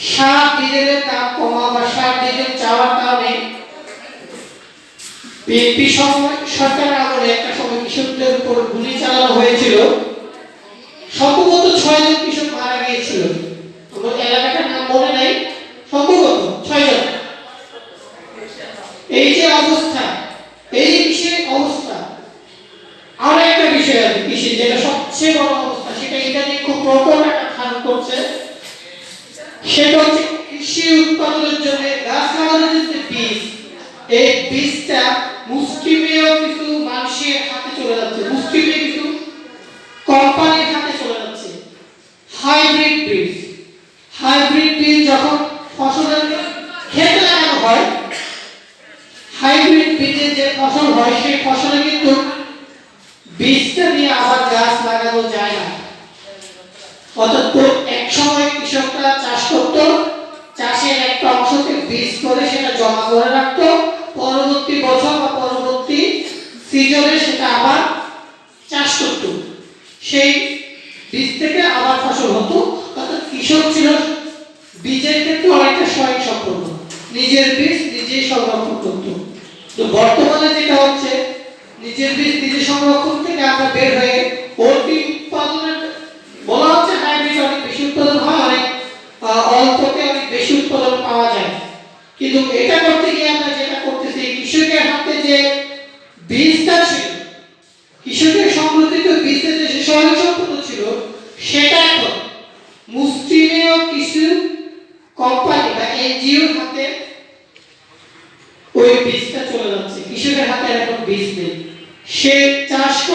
সার ডিজেলের দাম কমা বা সার ডিজেল চাওয়ার কারণে বিএনপি সরকার আমলে একটা সময় কৃষকদের উপর গুলি চালানো হয়েছিল। সম্ভবত 6 জন কৃষক মারা গিয়েছিল। আমার এলাকাটার নাম মনে নাই, সম্ভবত 6 জন। এই যে অবস্থা, এই কৃষির অবস্থা, আর একটা বিষয় আছে কৃষি যেটা সবচেয়ে বড় অবস্থা, সেটা ইদানিং খুব প্রকট একটা ধারণ করছে। সেটা হচ্ছে কৃষি উৎপাদনের জন্য গাছ লাগানোর যে বীজ, এই বীজটা মুষ্টিমেয় কিছু মানুষের হাতে চলে যাচ্ছে, মুষ্টিমেয় কিছু কোম্পানির হাতে চলে যাচ্ছে। হাইব্রিড বীজ, হাইব্রিড বীজ যখন ফসলের ক্ষেতে লাগানো হয়, হাইব্রিড বীজের যে ফসল হয় সেই ফসলে কিন্তু বীজটা নিয়ে আবার গাছ লাগানো যায় না। অর্থাৎ এক সময় কৃষকরা চাষ করত, চাষের একটা অংশকে বীজ করে সেটা জমা করে রাখতো, পরবর্তী বছর বা পরবর্তী সিজনে সেটা আবার চাষ করত, সেই বীজ থেকে আবার ফসল হতো। অর্থাৎ কৃষক ছিল বীজের ক্ষেত্রে অনেকটা স্বয়ংসম্পূর্ণ, নিজের বীজ নিজেই সংরক্ষণ করত। তো বর্তমানে যেটা হচ্ছে, নিজের বীজ নিজে সংরক্ষণ থেকে আমরা বের হয়ে অতি